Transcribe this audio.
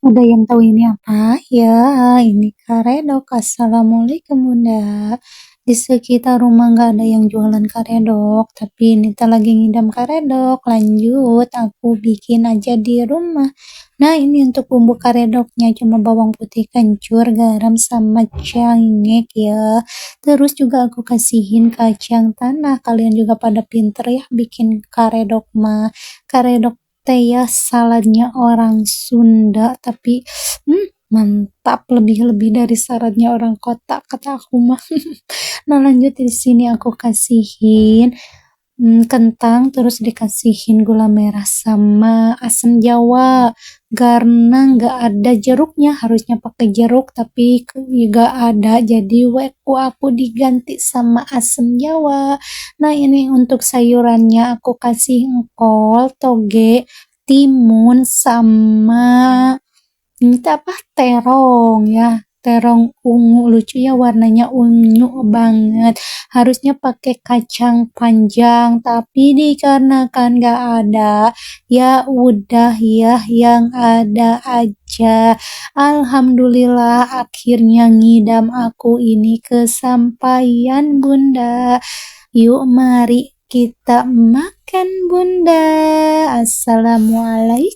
Ada yang tahu ini apa? Ya, ini karedok. Assalamualaikum Bunda. Di sekitar rumah nggak ada yang jualan karedok, tapi Nita lagi ngidam karedok. Lanjut, aku bikin aja di rumah. Nah, ini untuk bumbu karedoknya cuma bawang putih kencur, garam sama cengek ya. Terus juga aku kasihin kacang tanah. Kalian juga pada pinter ya bikin karedok mah. Karedok teh ya saladnya orang Sunda tapi mantap, lebih-lebih dari saladnya orang kota kata aku mah. Nah, lanjut di sini aku kasihin kentang, terus dikasihin gula merah sama asam jawa karena nggak ada jeruknya, harusnya pakai jeruk tapi nggak ada, jadi aku diganti sama asam jawa. Nah, ini untuk sayurannya aku kasih kol, toge, timun sama ini tuh apa, terong ya, terong ungu, lucu ya warnanya ungu banget. Harusnya pakai kacang panjang tapi dikarenakan gak ada, ya udah ya yang ada aja. Alhamdulillah akhirnya ngidam aku ini kesampaian Bunda. Yuk mari kita makan Bunda. Assalamualaikum.